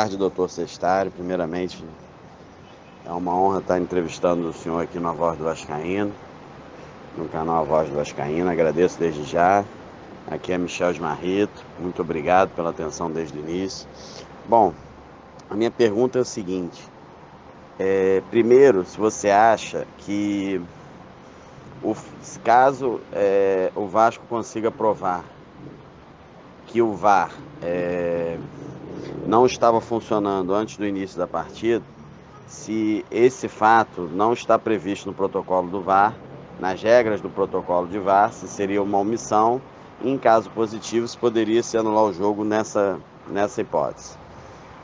tarde, doutor Sestari. Primeiramente, é uma honra estar entrevistando o senhor aqui na Voz do Vascaíno, no canal A Voz do Vascaíno. Agradeço desde já. Aqui é Michel Esmarrito. Muito obrigado pela atenção desde o início. Bom, a minha pergunta é o seguinte. Primeiro, se você acha que caso o Vasco consiga provar que o VAR não estava funcionando antes do início da partida, se esse fato não está previsto no protocolo do VAR, nas regras do protocolo de VAR, se seria uma omissão, e em caso positivo, se poderia se anular o jogo nessa hipótese.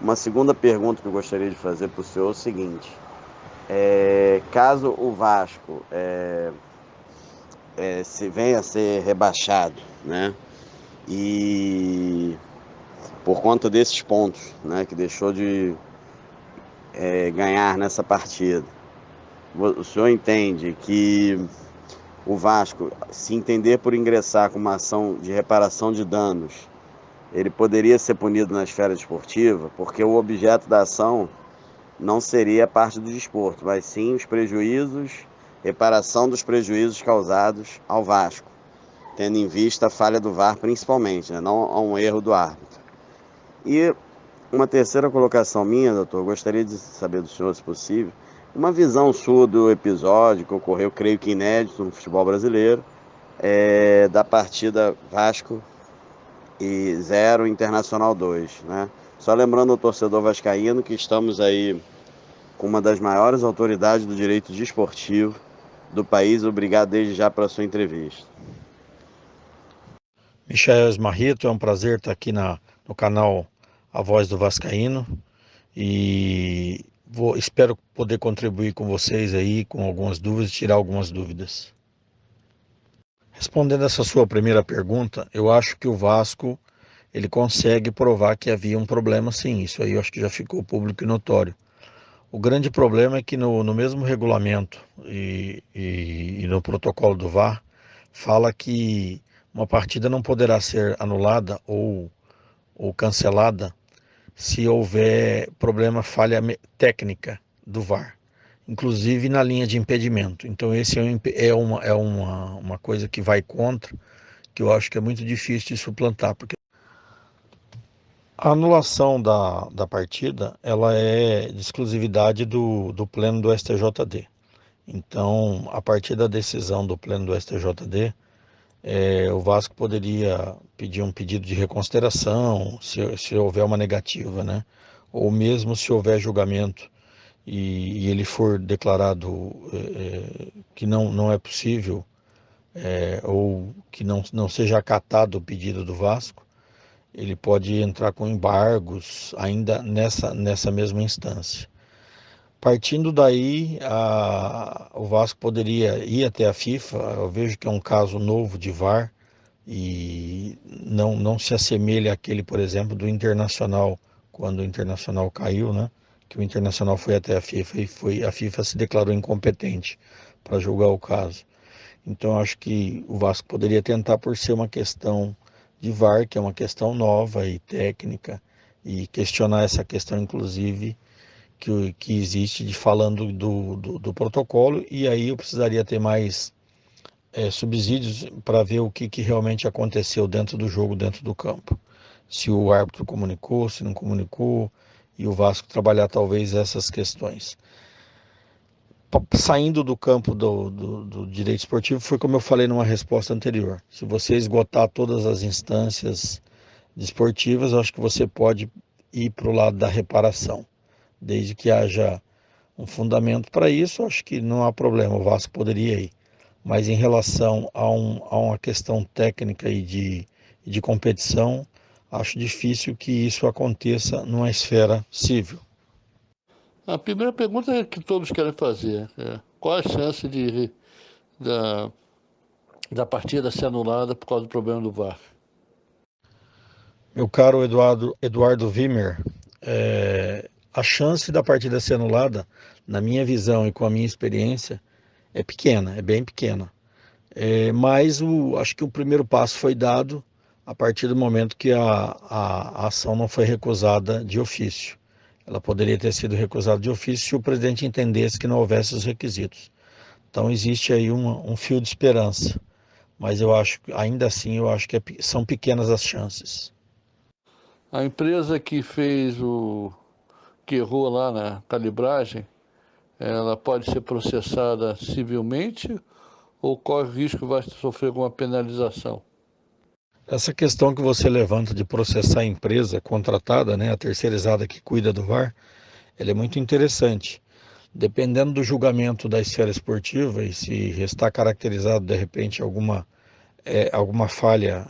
Uma segunda pergunta que eu gostaria de fazer para o senhor é o seguinte: caso o Vasco se venha a ser rebaixado, né, e por conta desses pontos, né, que deixou de ganhar nessa partida, o senhor entende que o Vasco, se entender por ingressar com uma ação de reparação de danos, ele poderia ser punido na esfera desportiva, porque o objeto da ação não seria parte do desporto, mas sim os prejuízos, reparação dos prejuízos causados ao Vasco, tendo em vista a falha do VAR principalmente, né, não a um erro do árbitro. E uma terceira colocação minha, doutor, gostaria de saber do senhor, se possível, uma visão sua do episódio que ocorreu, creio que inédito no futebol brasileiro, da partida Vasco e 0, Internacional 2, né? Só lembrando ao torcedor vascaíno que estamos aí com uma das maiores autoridades do direito desportivo do país. Obrigado desde já pela sua entrevista. Michel Esmarrito, é um prazer estar aqui no canal A Voz do Vascaíno e espero poder contribuir com vocês aí com algumas dúvidas, tirar algumas dúvidas. Respondendo essa sua primeira pergunta, eu acho que o Vasco ele consegue provar que havia um problema, sim. Isso aí eu acho que já ficou público e notório. O grande problema é que no mesmo regulamento e no protocolo do VAR fala que uma partida não poderá ser anulada ou cancelada se houver falha técnica do VAR, inclusive na linha de impedimento. Então esse uma coisa que vai contra, que eu acho que é muito difícil de suplantar, porque a anulação da partida ela é de exclusividade do Pleno do STJD. Então, a partir da decisão do Pleno do STJD, o Vasco poderia pedir um pedido de reconsideração, se houver uma negativa, né? Ou mesmo se houver julgamento e ele for declarado que não é possível, ou que não seja acatado o pedido do Vasco, ele pode entrar com embargos ainda nessa mesma instância. Partindo daí, o Vasco poderia ir até a FIFA. Eu vejo que é um caso novo de VAR e não se assemelha àquele, por exemplo, do Internacional, quando o Internacional caiu, né? Que o Internacional foi até a FIFA e a FIFA se declarou incompetente para julgar o caso. Então, acho que o Vasco poderia tentar, por ser uma questão de VAR, que é uma questão nova e técnica, e questionar essa questão, inclusive, que existe falando do protocolo, e aí eu precisaria ter mais subsídios para ver o que realmente aconteceu dentro do jogo, dentro do campo. Se o árbitro comunicou, se não comunicou, e o Vasco trabalhar talvez essas questões. Saindo do campo do direito esportivo, foi como eu falei numa resposta anterior. Se você esgotar todas as instâncias desportivas, eu acho que você pode ir para o lado da reparação. Desde que haja um fundamento para isso, acho que não há problema, o Vasco poderia ir. Mas em relação a uma questão técnica e de competição, acho difícil que isso aconteça numa esfera civil. A primeira pergunta é que todos querem fazer. Qual a chance da partida ser anulada por causa do problema do VAR? Meu caro Eduardo Wimmer, a chance da partida ser anulada, na minha visão e com a minha experiência, é pequena, é bem pequena. Mas acho que o primeiro passo foi dado a partir do momento que a ação não foi recusada de ofício. ela poderia ter sido recusada de ofício se o presidente entendesse que não houvesse os requisitos. Então existe aí um fio de esperança, mas eu acho, ainda assim, eu acho que são pequenas as chances. A empresa que errou lá na calibragem, ela pode ser processada civilmente ou corre o risco de sofrer alguma penalização? Essa questão que você levanta de processar a empresa contratada, né, a terceirizada que cuida do VAR, ela é muito interessante. Dependendo do julgamento da esfera esportiva e se está caracterizado de repente alguma falha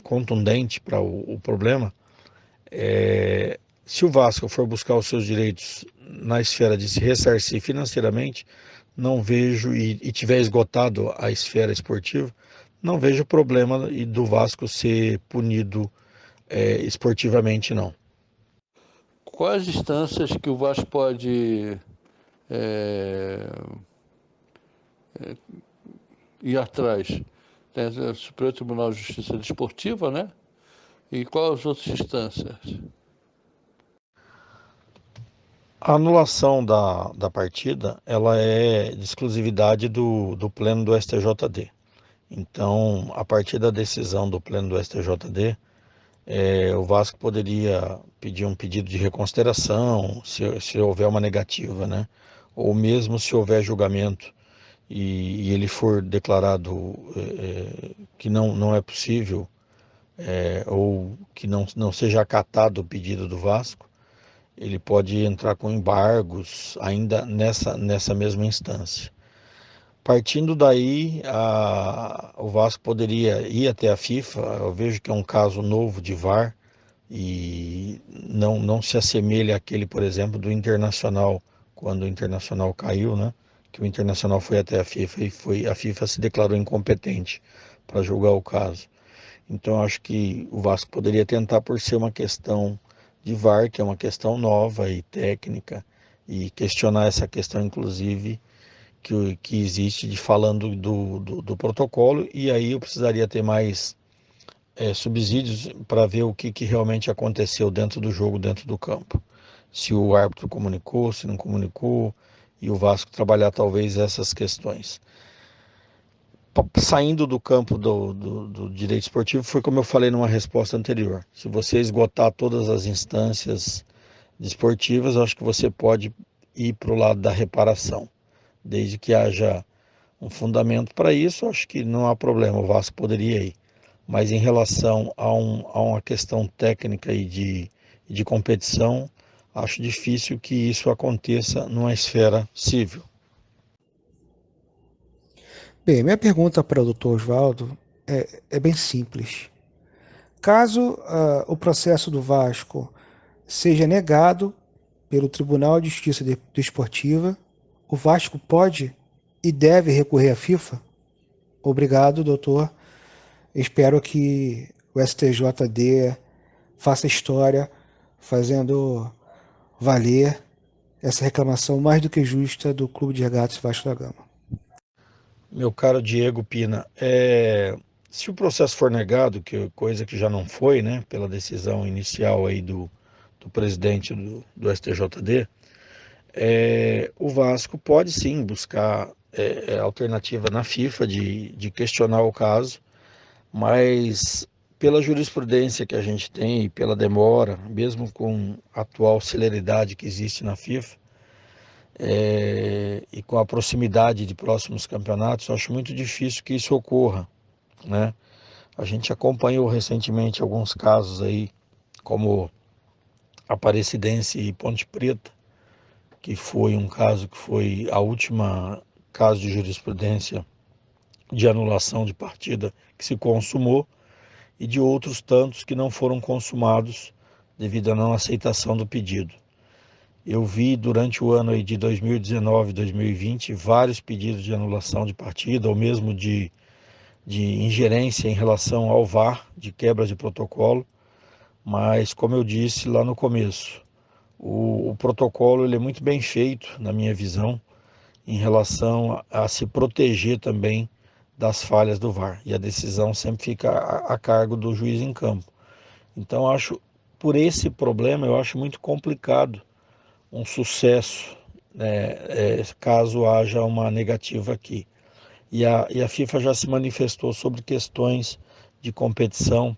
contundente para o problema, se o Vasco for buscar os seus direitos na esfera de se ressarcir financeiramente, não vejo, e tiver esgotado a esfera esportiva, não vejo problema do Vasco ser punido esportivamente, não. Quais instâncias que o Vasco pode é, ir atrás? Tem o Superior Tribunal de Justiça Desportiva, né? E quais as outras instâncias? A anulação da partida, ela é de exclusividade do Pleno do STJD. Então, a partir da decisão do Pleno do STJD, o Vasco poderia pedir um pedido de reconsideração, se houver uma negativa, né? Ou mesmo se houver julgamento e ele for declarado que não é possível, ou que não seja acatado o pedido do Vasco, ele pode entrar com embargos ainda nessa mesma instância. Partindo daí, o Vasco poderia ir até a FIFA. Eu vejo que é um caso novo de VAR e não se assemelha àquele, por exemplo, do Internacional, quando o Internacional caiu, né? Que o Internacional foi até a FIFA e a FIFA se declarou incompetente para julgar o caso. Então, acho que o Vasco poderia tentar, por ser uma questão de VAR, que é uma questão nova e técnica, e questionar essa questão, inclusive, que existe de falando do protocolo, e aí eu precisaria ter mais subsídios para ver o que realmente aconteceu dentro do jogo, dentro do campo. Se o árbitro comunicou, se não comunicou, e o Vasco trabalhar talvez essas questões. Saindo do campo do direito esportivo, foi como eu falei numa resposta anterior. Se você esgotar todas as instâncias desportivas, eu acho que você pode ir para o lado da reparação. Desde que haja um fundamento para isso, acho que não há problema, o Vasco poderia ir. Mas em relação a uma questão técnica e de competição, acho difícil que isso aconteça numa esfera civil. Bem, minha pergunta para o Dr. Oswaldo é bem simples. Caso o processo do Vasco seja negado pelo Tribunal de Justiça Desportiva, o Vasco pode e deve recorrer à FIFA? Obrigado, doutor. Espero que o STJD faça história, fazendo valer essa reclamação mais do que justa do Clube de Regatas Vasco da Gama. Meu caro Diego Pina, se o processo for negado, coisa que já não foi, né, pela decisão inicial aí do presidente do STJD, o Vasco pode sim buscar alternativa na FIFA de questionar o caso, mas pela jurisprudência que a gente tem e pela demora, mesmo com a atual celeridade que existe na FIFA, e com a proximidade de próximos campeonatos, eu acho muito difícil que isso ocorra, né? A gente acompanhou recentemente alguns casos aí, como Aparecidense e Ponte Preta, que foi um caso que foi a última caso de jurisprudência de anulação de partida que se consumou, e de outros tantos que não foram consumados devido à não aceitação do pedido. Eu vi durante o ano aí de 2019 e 2020 vários pedidos de anulação de partida ou mesmo de ingerência em relação ao VAR, de quebra de protocolo, mas como eu disse lá no começo, o protocolo ele é muito bem feito, na minha visão, em relação a se proteger também das falhas do VAR, e a decisão sempre fica a cargo do juiz em campo. Então, por esse problema, eu acho muito complicado um sucesso, né, caso haja uma negativa aqui. E a FIFA já se manifestou sobre questões de competição,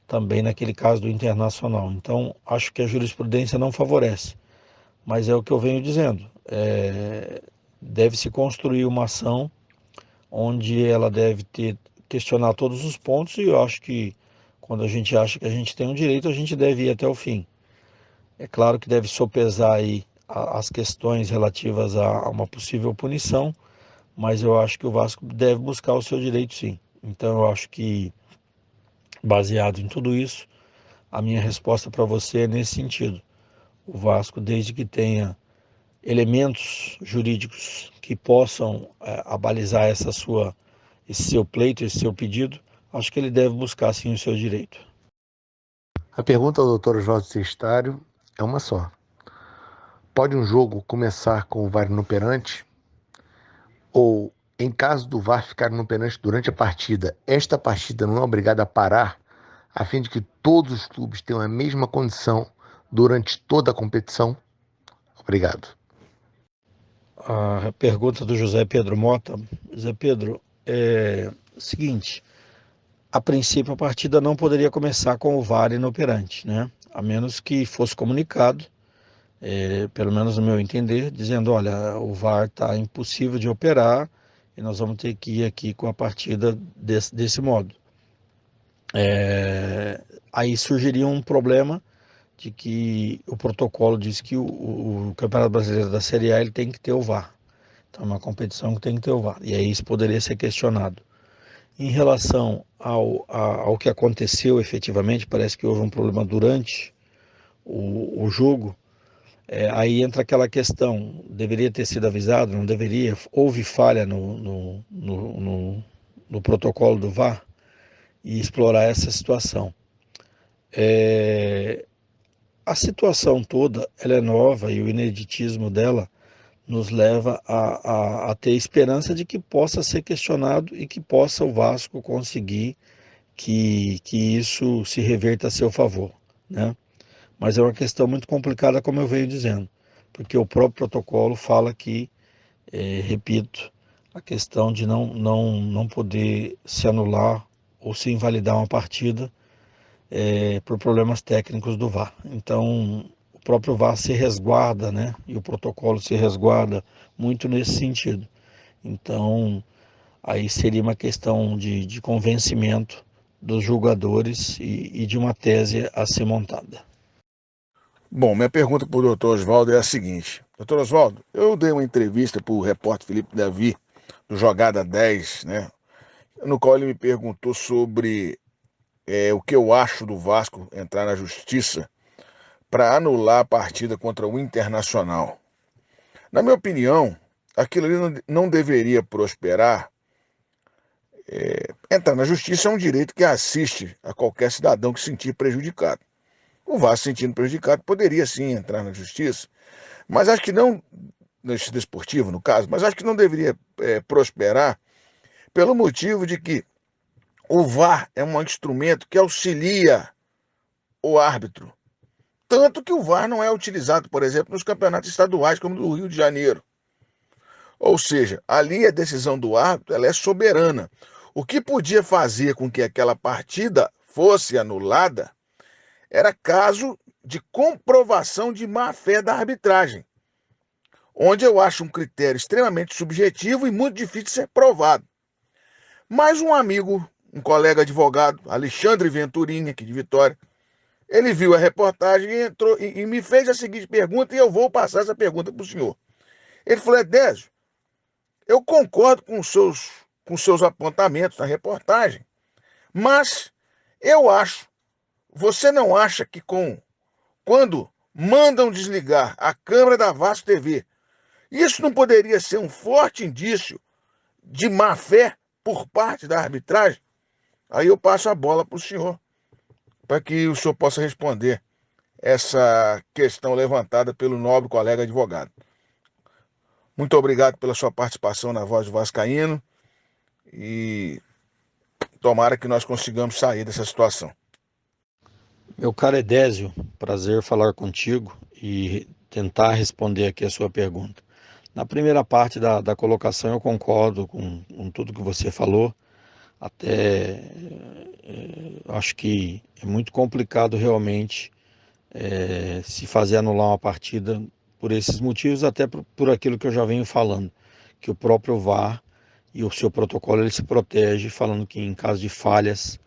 também naquele caso do Internacional. Então, acho que a jurisprudência não favorece, mas é o que eu venho dizendo. Deve-se construir uma ação onde ela deve questionar todos os pontos, e eu acho que quando a gente acha que a gente tem um direito, a gente deve ir até o fim. É claro que deve sopesar aí as questões relativas a uma possível punição, mas eu acho que o Vasco deve buscar o seu direito, sim. Então eu acho que, baseado em tudo isso, a minha resposta para você é nesse sentido. O Vasco, desde que tenha elementos jurídicos que possam abalizar esse seu pleito, esse seu pedido, acho que ele deve buscar sim o seu direito. A pergunta ao Dr. Oswaldo Sextário é uma só. Pode um jogo começar com o VAR inoperante? Ou, em caso do VAR ficar inoperante durante a partida, esta partida não é obrigada a parar, a fim de que todos os clubes tenham a mesma condição durante toda a competição? Obrigado. A pergunta do José Pedro Mota. José Pedro, é o seguinte: a princípio a partida não poderia começar com o VAR inoperante, né? A menos que fosse comunicado, pelo menos no meu entender, dizendo, olha, o VAR está impossível de operar e nós vamos ter que ir aqui com a partida desse modo. Aí surgiria um problema de que o protocolo diz que o Campeonato Brasileiro da Série A ele tem que ter o VAR. Então é uma competição que tem que ter o VAR. E aí isso poderia ser questionado. Em relação ao que aconteceu efetivamente, parece que houve um problema durante o jogo. Aí entra aquela questão, deveria ter sido avisado, não deveria? Houve falha no protocolo do VAR, e explorar essa situação. A situação toda ela é nova, e o ineditismo dela nos leva a ter esperança de que possa ser questionado e que possa o Vasco conseguir que isso se reverta a seu favor, né? Mas é uma questão muito complicada, como eu venho dizendo, porque o próprio protocolo fala que, repito, a questão de não poder se anular ou se invalidar uma partida por problemas técnicos do VAR. Então, o próprio VAR se resguarda, né? E o protocolo se resguarda muito nesse sentido. Então, aí seria uma questão de convencimento dos julgadores e de uma tese a ser montada. Bom, minha pergunta para o doutor Oswaldo é a seguinte. Doutor Oswaldo, eu dei uma entrevista para o repórter Felipe Davi, do Jogada 10, né? No qual ele me perguntou sobre o que eu acho do Vasco entrar na justiça para anular a partida contra o Internacional. Na minha opinião, aquilo ali não deveria prosperar. Entrar na justiça é um direito que assiste a qualquer cidadão que se sentir prejudicado. O Vasco, se sentindo prejudicado, poderia sim entrar na justiça, mas acho que não, na justiça desportiva no caso, mas acho que não deveria prosperar pelo motivo de que o VAR é um instrumento que auxilia o árbitro. Tanto que o VAR não é utilizado, por exemplo, nos campeonatos estaduais, como do Rio de Janeiro. Ou seja, ali a decisão do árbitro ela é soberana. O que podia fazer com que aquela partida fosse anulada era caso de comprovação de má-fé da arbitragem, onde eu acho um critério extremamente subjetivo e muito difícil de ser provado. Mas um amigo, um colega advogado, Alexandre Venturini, aqui de Vitória, ele viu a reportagem e entrou e me fez a seguinte pergunta, e eu vou passar essa pergunta para o senhor. Ele falou: Edésio, eu concordo com os seus apontamentos na reportagem, mas eu acho, você não acha que quando mandam desligar a câmera da Vasco TV, isso não poderia ser um forte indício de má-fé por parte da arbitragem? Aí eu passo a bola para o senhor, para que o senhor possa responder essa questão levantada pelo nobre colega advogado. Muito obrigado pela sua participação na Voz do Vascaíno e tomara que nós consigamos sair dessa situação. Meu caro Edésio, prazer falar contigo, e tentar responder aqui a sua pergunta. Na primeira parte da colocação eu concordo com tudo que você falou, até acho que é muito complicado realmente se fazer anular uma partida por esses motivos, até por aquilo que eu já venho falando, que o próprio VAR e o seu protocolo ele se protege, falando que em caso de falhas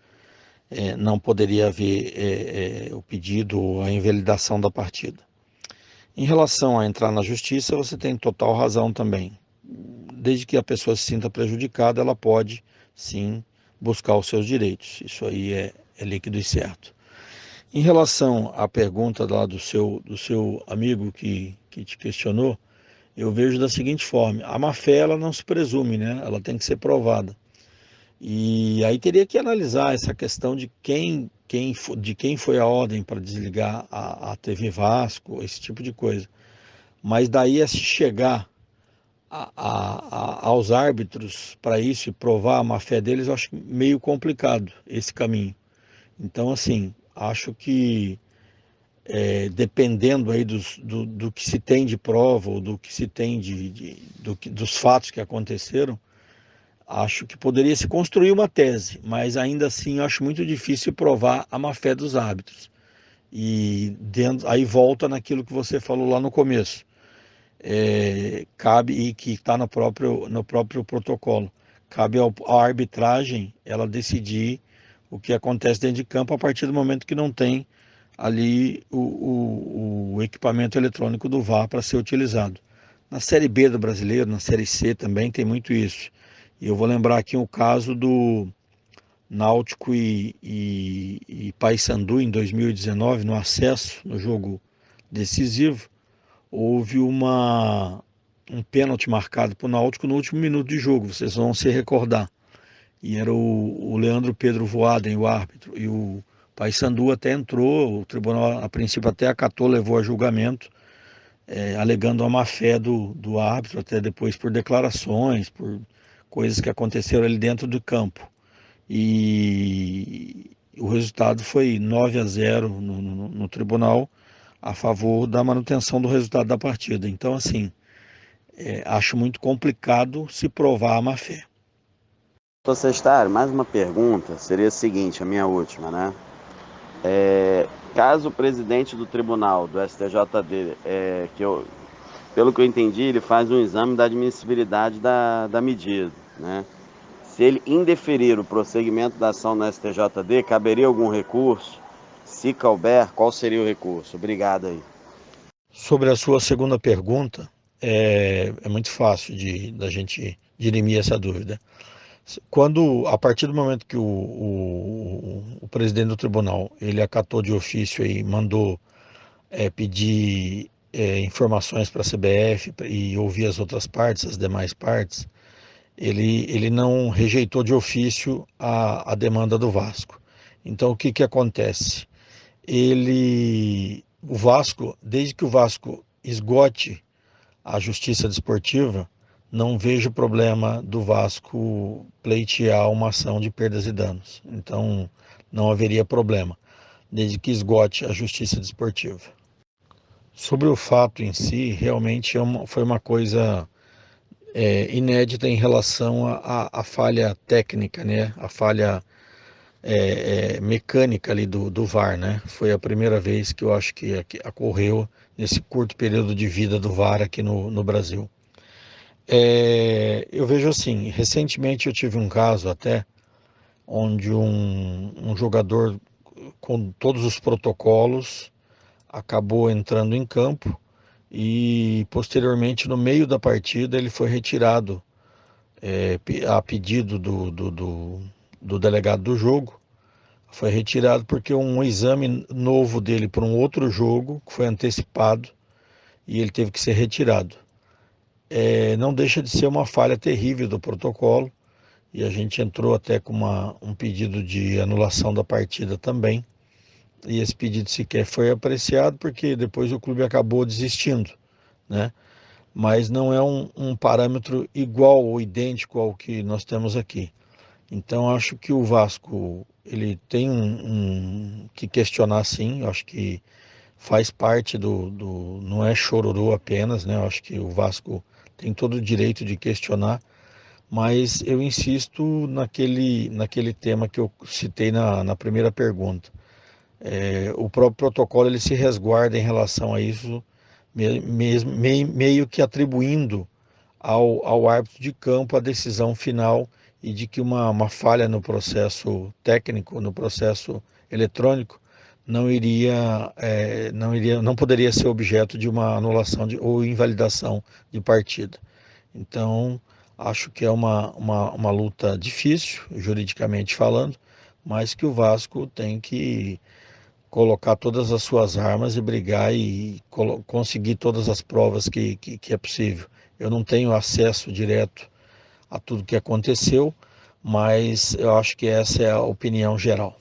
não poderia haver o pedido ou a invalidação da partida. Em relação a entrar na justiça, você tem total razão também. Desde que a pessoa se sinta prejudicada, ela pode sim buscar os seus direitos. Isso aí é líquido e certo. Em relação à pergunta lá do seu amigo que te questionou, eu vejo da seguinte forma: a má-fé ela não se presume, né? Ela tem que ser provada. E aí teria que analisar essa questão de quem foi a ordem para desligar a TV Vasco, esse tipo de coisa. Mas daí a se chegar aos árbitros para isso e provar a má-fé deles, eu acho meio complicado esse caminho. Então, assim, acho que dependendo aí do que se tem de prova ou do que se tem dos fatos que aconteceram, acho que poderia se construir uma tese, mas ainda assim eu acho muito difícil provar a má-fé dos árbitros. E aí volta naquilo que você falou lá no começo. Cabe, e que está no próprio protocolo, cabe à arbitragem ela decidir o que acontece dentro de campo a partir do momento que não tem ali o equipamento eletrônico do VAR para ser utilizado. Na Série B do Brasileiro, na Série C também tem muito isso. E eu vou lembrar aqui o caso do Náutico e Paysandu em 2019, no acesso, no jogo decisivo. Houve um pênalti marcado para o Náutico no último minuto de jogo, vocês vão se recordar. E era o Leandro Pedro Voaden, o árbitro. E o Paysandu até entrou, o tribunal a princípio até acatou, levou a julgamento, alegando a má-fé do árbitro, até depois por declarações, por coisas que aconteceram ali dentro do campo. E o resultado foi 9-0 no tribunal, a favor da manutenção do resultado da partida. Então, assim, acho muito complicado se provar a má-fé. Doutor Sestaro, mais uma pergunta, seria a seguinte, a minha última, né? Caso o presidente do tribunal, do STJD, pelo que eu entendi, ele faz um exame da admissibilidade da medida, né? Se ele indeferir o prosseguimento da ação no STJD, caberia algum recurso? Se couber, qual seria o recurso? Obrigado aí. Sobre a sua segunda pergunta, é muito fácil da gente dirimir essa dúvida. A partir do momento que o presidente do tribunal ele acatou de ofício e mandou pedir informações para a CBF e ouvir as outras partes, as demais partes, ele não rejeitou de ofício a demanda do Vasco. Então o que acontece? O Vasco, desde que o Vasco esgote a justiça desportiva, não vejo problema do Vasco pleitear uma ação de perdas e danos. Então, não haveria problema, desde que esgote a justiça desportiva. Sobre o fato em si, realmente foi uma coisa inédita em relação à falha técnica, né? A falha mecânica ali do VAR, né? Foi a primeira vez que eu acho que ocorreu nesse curto período de vida do VAR aqui no Brasil. Eu vejo assim, recentemente eu tive um caso até onde um jogador com todos os protocolos acabou entrando em campo e posteriormente no meio da partida ele foi retirado a pedido do delegado do jogo. Foi retirado porque um exame novo dele para um outro jogo foi antecipado e ele teve que ser retirado. Não deixa de ser uma falha terrível do protocolo e a gente entrou até com um pedido de anulação da partida também. E esse pedido sequer foi apreciado porque depois o clube acabou desistindo, né? Mas não é um parâmetro igual ou idêntico ao que nós temos aqui. Então acho que o Vasco ele tem que questionar sim, acho que faz parte não é chororô apenas, né? Eu acho que o Vasco tem todo o direito de questionar, mas eu insisto naquele tema que eu citei na primeira pergunta. O próprio protocolo ele se resguarda em relação a isso, meio que atribuindo ao árbitro de campo a decisão final e de que uma falha no processo técnico, no processo eletrônico, não poderia ser objeto de uma anulação ou invalidação de partida. Então, acho que é uma luta difícil, juridicamente falando, mas que o Vasco tem que colocar todas as suas armas e brigar e conseguir todas as provas que é possível. Eu não tenho acesso direto a tudo que aconteceu, mas eu acho que essa é a opinião geral.